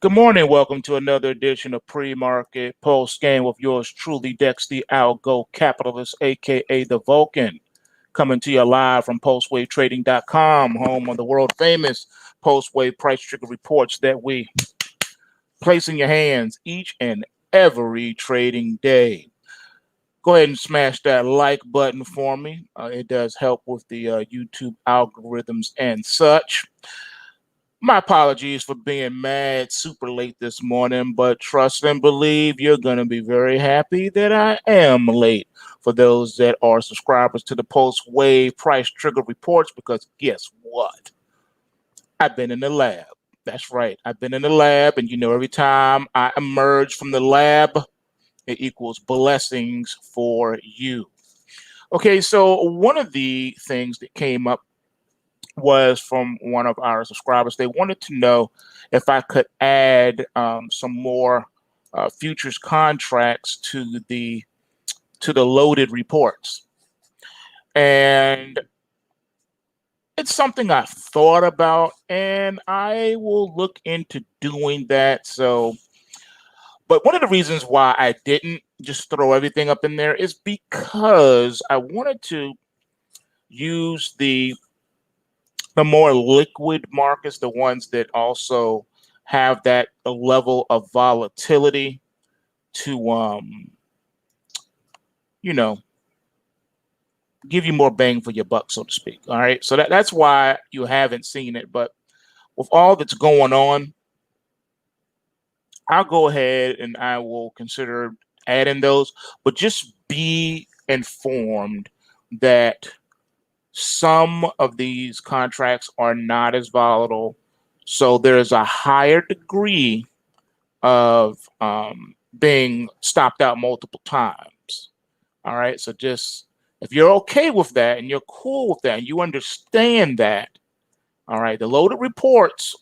Good morning. Welcome to another edition of Pre-Market PulseScan with yours truly, Dex the Algo Capitalist, aka the Vulcan, coming to you live from PulseWaveTrading.com, home of the world famous PulseWave price trigger reports that we place in your hands each and every trading day. Go ahead and smash that like button for me. It does help with the YouTube algorithms and such. My apologies for being mad super late this morning, but trust and believe you're going to be very happy that I am late for those that are subscribers to the Pulse Wave Price Trigger Reports, because guess what? I've been in the lab. That's right. I've been in the lab, and every time I emerge from the lab, it equals blessings for you. Okay, so one of the things that came up was from one of our subscribers. They wanted to know if I could add some more futures contracts to the loaded reports, and it's something I've thought about, and I will look into doing that. So, but one of the reasons why I didn't just throw everything up in there is because I wanted to use the more liquid markets, the ones that also have that level of volatility to you know, give you more bang for your buck, so to speak. All right. So that's why you haven't seen it. But with all that's going on, I'll go ahead and I will consider adding those, but just be informed that some of these contracts are not as volatile. So there's a higher degree of being stopped out multiple times. All right. So just if you're okay with that and you're cool with that and you understand that, all right, the loaded reports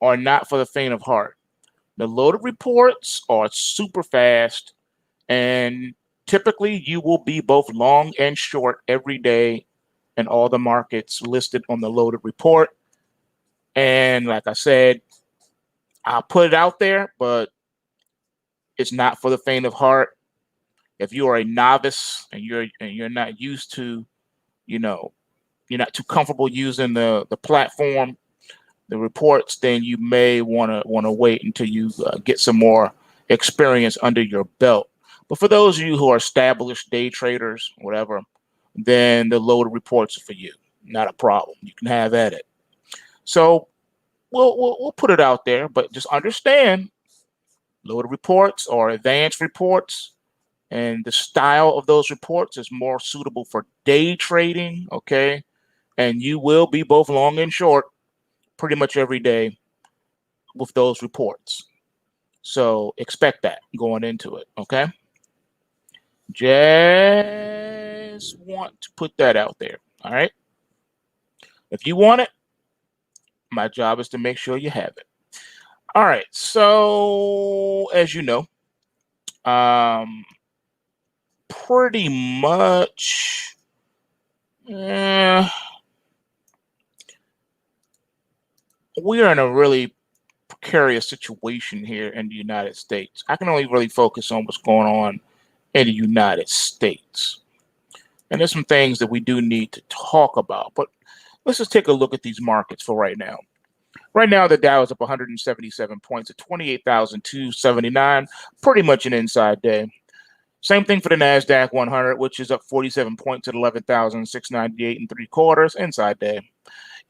are not for the faint of heart. The loaded reports are super fast, and typically you will be both long and short every day in all the markets listed on the loaded report. And like I said, I'll put it out there, but it's not for the faint of heart. If you are a novice and you're not used to, you know, you're not too comfortable using the platform, the reports, then you may want to wait until you get some more experience under your belt. But for those of you who are established day traders, whatever, then the loaded reports are for you. Not a problem. You can have at it. So we'll put it out there, but just understand loaded reports or advanced reports, and the style of those reports is more suitable for day trading. Okay, and you will be both long and short pretty much every day with those reports. So expect that going into it. Okay, just want to put that out there. All right, if you want it, my job is to make sure you have it. All right, so as you know, um, pretty much, we are in a really precarious situation here in the United States. I can only really focus on what's going on in the United States. And there's some things that we do need to talk about, but let's just take a look at these markets for right now. Right now, the Dow is up 177 points at 28,279, pretty much an inside day. Same thing for the NASDAQ 100, which is up 47 points at 11,698 and 3/4, inside day.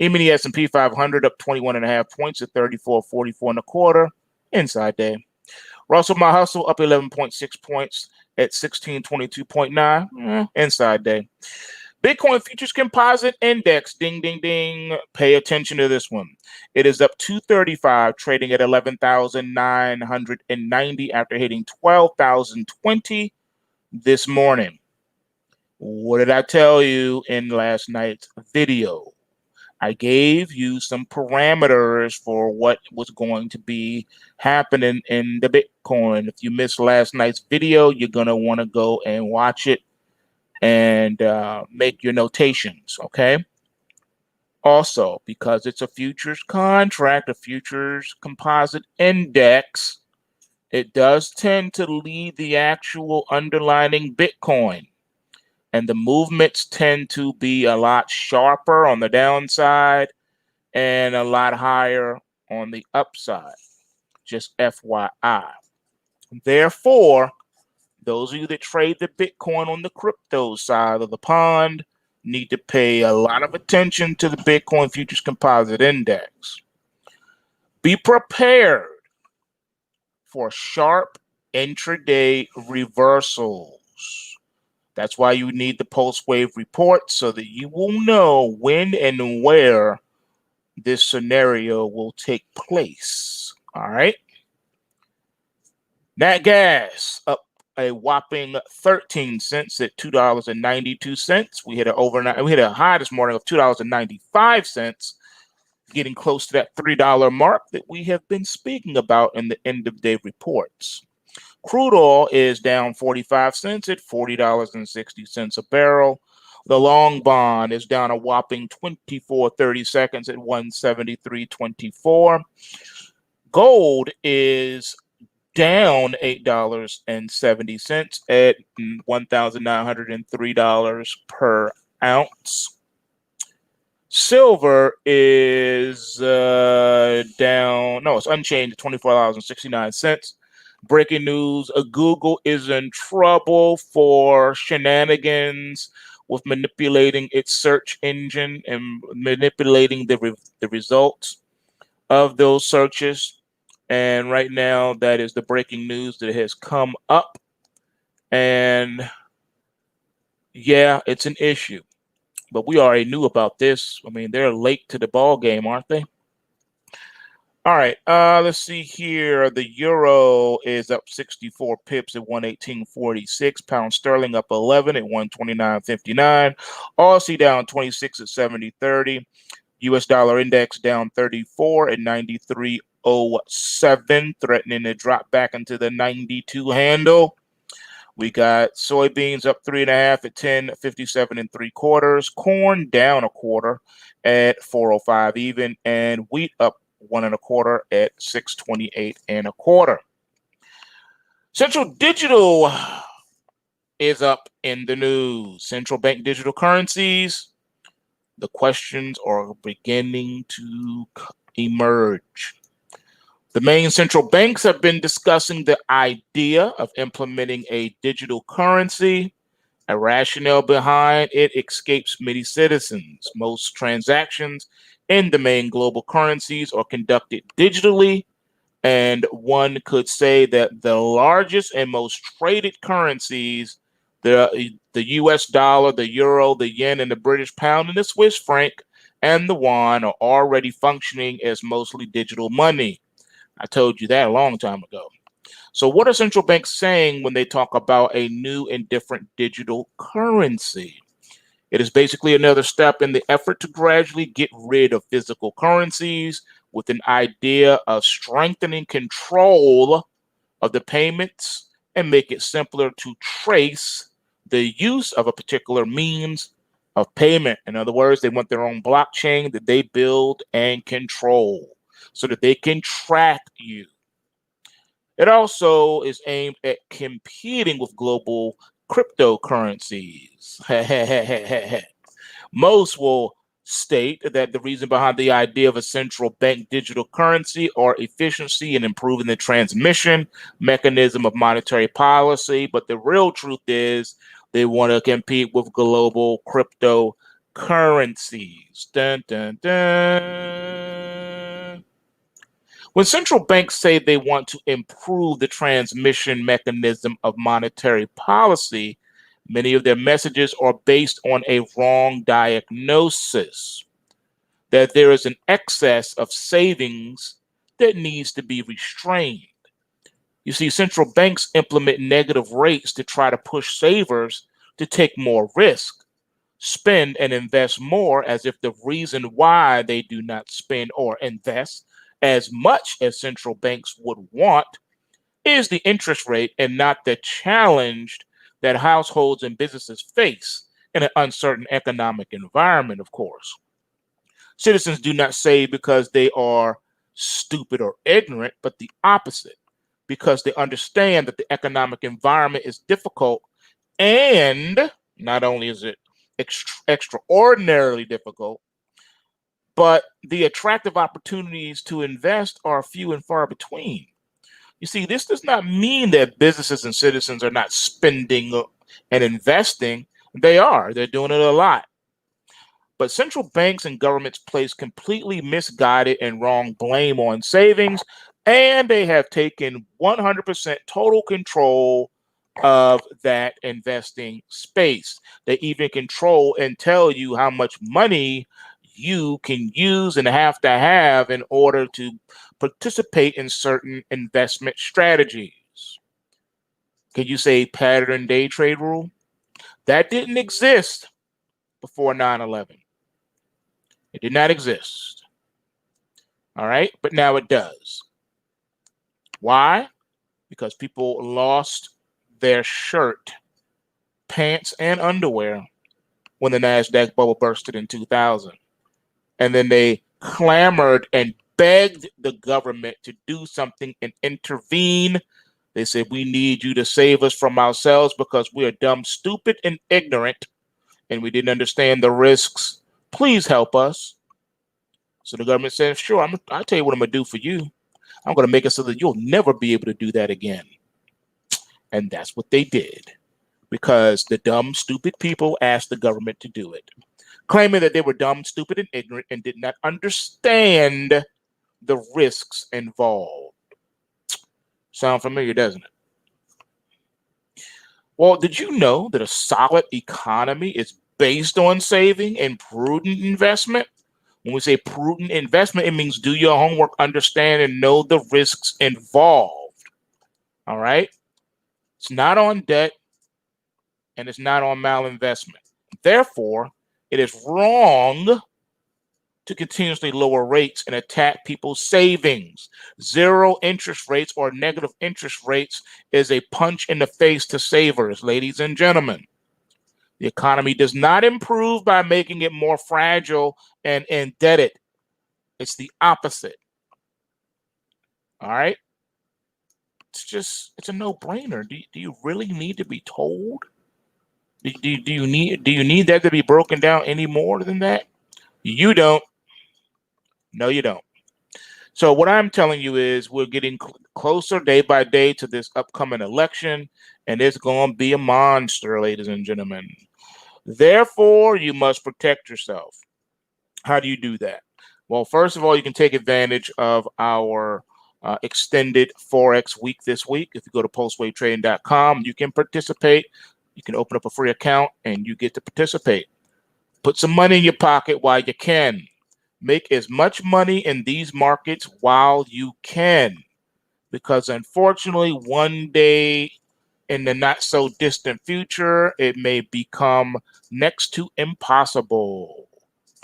E-mini S&P 500 up 21.5 points at 3444 and a quarter, inside day. Russell My Hustle up 11.6 points at 1622.9, inside day. Bitcoin Futures Composite Index, ding, ding, ding. Pay attention to this one. It is up 235, trading at 11,990 after hitting 12,020 this morning. What did I tell you in last night's video? I gave you some parameters for what was going to be happening in the Bitcoin. If you missed last night's video, you're going to want to go and watch it and make your notations, okay? Also, because it's a futures contract, a futures composite index, it does tend to lead the actual underlying Bitcoin. And the movements tend to be a lot sharper on the downside and a lot higher on the upside. Just FYI. Therefore, those of you that trade the Bitcoin on the crypto side of the pond need to pay a lot of attention to the Bitcoin Futures Composite Index. Be prepared for sharp intraday reversals. That's why you need the PulseWave report so that you will know when and where this scenario will take place. All right. Nat gas up a whopping 13 cents at $2.92. We hit a high this morning of $2.95, getting close to that $3 mark that we have been speaking about in the end of day reports. Crude oil is down 45 cents at $40.60 a barrel. The long bond is down a whopping 24.30 seconds at 173.24. Gold is down $8.70 at $1,903 per ounce. Silver is down, no, it's unchanged at $24.69. Breaking news, Google is in trouble for shenanigans with manipulating its search engine and manipulating the results of those searches. And right now, that is the breaking news that has come up. And yeah, it's an issue. But we already knew about this. I mean, they're late to the ball game, aren't they? All right, let's see here. The euro is up 64 pips at 118.46. Pound sterling up 11 at 129.59. Aussie down 26 at 70.30. US dollar index down 34 at 93.07, threatening to drop back into the 92 handle. We got soybeans up 3.5 at 10.57 3/4. Corn down a quarter at 4.05 even, and wheat up 1 1/4 at 6.28 1/4. Central Digital is up in the news. Central bank digital currencies. The questions are beginning to emerge. The main central banks have been discussing the idea of implementing a digital currency. A rationale behind it escapes many citizens. Most transactions in the main global currencies are conducted digitally, and one could say that the largest and most traded currencies, the US dollar, the euro, the yen, and the British pound, and the Swiss franc, and the yuan are already functioning as mostly digital money. I told you that a long time ago. So what are central banks saying when they talk about a new and different digital currency? It is basically another step in the effort to gradually get rid of physical currencies with an idea of strengthening control of the payments and make it simpler to trace the use of a particular means of payment. In other words, they want their own blockchain that they build and control so that they can track you. It also is aimed at competing with global cryptocurrencies. Most will state that the reason behind the idea of a central bank digital currency are efficiency and improving the transmission mechanism of monetary policy. But the real truth is they want to compete with global cryptocurrencies. Dun, dun, dun. When central banks say they want to improve the transmission mechanism of monetary policy, many of their messages are based on a wrong diagnosis that there is an excess of savings that needs to be restrained. You see, central banks implement negative rates to try to push savers to take more risk, spend and invest more, as if the reason why they do not spend or invest as much as central banks would want is the interest rate and not the challenge that households and businesses face in an uncertain economic environment, of course. Citizens do not save because they are stupid or ignorant, but the opposite, because they understand that the economic environment is difficult, and not only is it extraordinarily difficult, but the attractive opportunities to invest are few and far between. You see, this does not mean that businesses and citizens are not spending and investing. They are. They're doing it a lot. But central banks and governments place completely misguided and wrong blame on savings, and they have taken 100% total control of that investing space. They even control and tell you how much money you can use and have to have in order to participate in certain investment strategies. Can you say pattern day trade rule? That didn't exist before 9/11. It did not exist. All right, but now it does. Why? Because people lost their shirt, pants, and underwear when the NASDAQ bubble bursted in 2000. And then they clamored and begged the government to do something and intervene. They said, we need you to save us from ourselves because we are dumb, stupid, and ignorant, and we didn't understand the risks. Please help us. So the government said, sure, I'll tell you what I'm going to do for you. I'm going to make it so that you'll never be able to do that again. And that's what they did, because the dumb, stupid people asked the government to do it, claiming that they were dumb, stupid, and ignorant and did not understand the risks involved. Sound familiar, doesn't it? Well, did you know that a solid economy is based on saving and prudent investment? When we say prudent investment, it means do your homework, understand, and know the risks involved. All right? It's not on debt and it's not on malinvestment. Therefore, it is wrong to continuously lower rates and attack people's savings. Zero interest rates or negative interest rates is a punch in the face to savers, ladies and gentlemen. The economy does not improve by making it more fragile and indebted. It's the opposite. All right? It's a no-brainer. Do you really need to be told? Do you need that to be broken down any more than that? You don't. No, you don't. So what I'm telling you is we're getting closer day by day to this upcoming election, and it's going to be a monster, ladies and gentlemen. Therefore, you must protect yourself. How do you do that? Well, first of all, you can take advantage of our extended forex week this week. If you go to pulsewavetrading.com, you can participate. You can open up a free account and you get to participate. Put some money in your pocket while you can. Make as much money in these markets while you can, because unfortunately, one day in the not so distant future, it may become next to impossible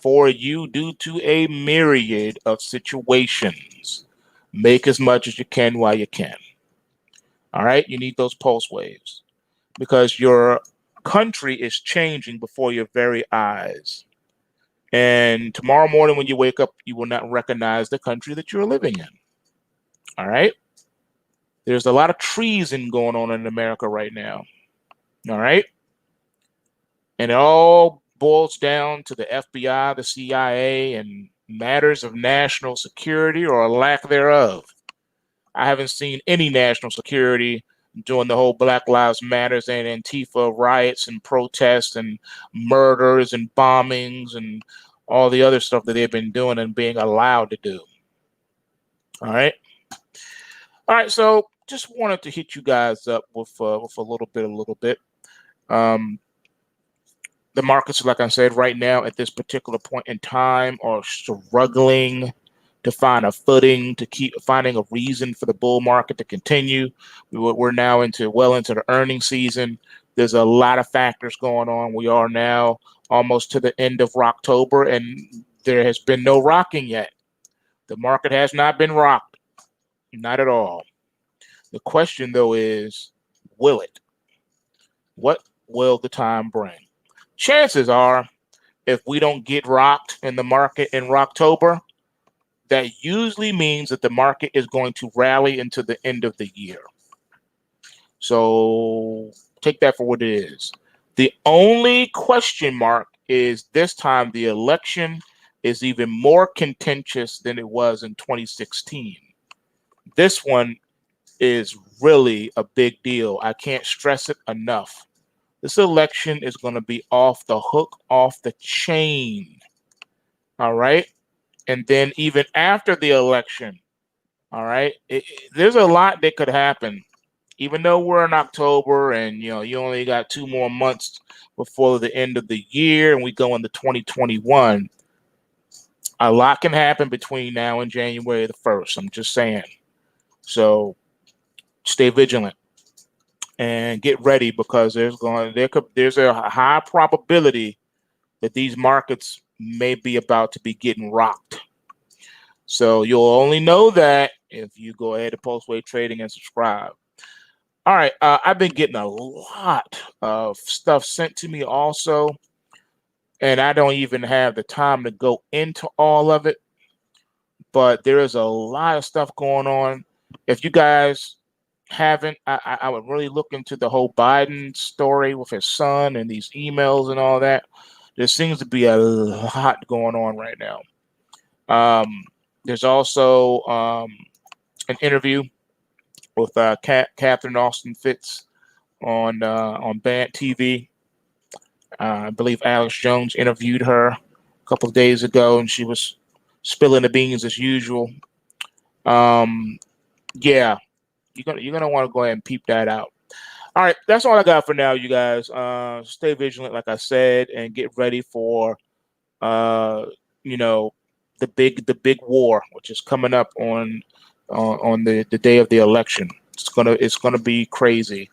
for you due to a myriad of situations. Make as much as you can while you can. All right, you need those pulse waves because your country is changing before your very eyes. And tomorrow morning when you wake up, you will not recognize the country that you're living in. All right? There's a lot of treason going on in America right now. All right? And it all boils down to the FBI, the CIA, and matters of national security or a lack thereof. I haven't seen any national security during the whole Black Lives Matters and Antifa riots and protests and murders and bombings and all the other stuff that they've been doing and being allowed to do. All right. All right. So just wanted to hit you guys up with a little bit. The markets, like I said, right now at this particular point in time are struggling to find a footing, to keep finding a reason for the bull market to continue. We're now well into the earnings season. There's a lot of factors going on. We are now almost to the end of October, and there has been no rocking yet. The market has not been rocked, not at all. The question, though, is, will it? What will the time bring? Chances are if we don't get rocked in the market in October, that usually means that the market is going to rally into the end of the year. So take that for what it is. The only question mark is this time the election is even more contentious than it was in 2016. This one is really a big deal. I can't stress it enough. This election is going to be off the hook, off the chain. All right. And then even after the election, all right, there's a lot that could happen. Even though we're in October and you only got 2 more months before the end of the year and we go into 2021, a lot can happen between now and January the 1st. I'm just saying. So stay vigilant and get ready because there's a high probability that these markets may be about to be getting rocked. So you'll only know that if you go ahead to PulseWave Trading and subscribe. All right, I've been getting a lot of stuff sent to me also, and I don't even have the time to go into all of it, but there is a lot of stuff going on. If you guys haven't, I would really look into the whole Biden story with his son and these emails and all that. There seems to be a lot going on right now. There's also an interview with Catherine Austin Fitz on Band TV. I believe Alex Jones interviewed her a couple of days ago, and she was spilling the beans as usual. Yeah, you're gonna want to go ahead and peep that out. All right, that's all I got for now, you guys. Stay vigilant, like I said, and get ready for you know the big war, which is coming up on the day of the election. It's gonna be crazy,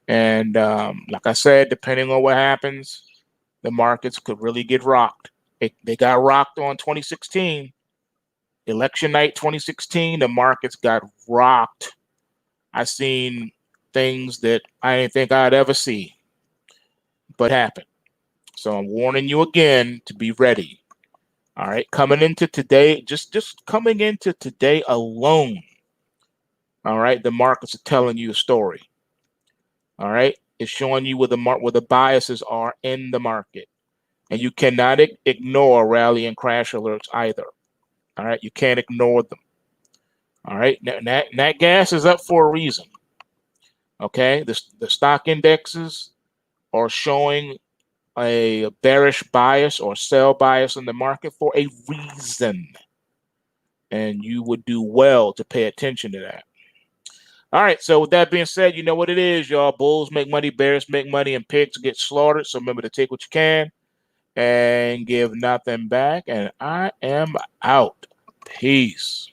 and like I said, depending on what happens, the markets could really get rocked. They got rocked on 2016, election night 2016. The markets got rocked. I seen things that I didn't think I'd ever see, but happened. So I'm warning you again to be ready. All right, coming into today, just coming into today alone. All right, the markets are telling you a story. All right, it's showing you where the biases are in the market, and you cannot ignore rally and crash alerts either. All right, you can't ignore them. All right, nat gas is up for a reason. Okay, the stock indexes are showing a bearish bias or sell bias in the market for a reason, and you would do well to pay attention to that. All right, so with that being said, you know what it is, y'all. Bulls make money, bears make money, and pigs get slaughtered. So remember to take what you can and give nothing back. And I am out. Peace.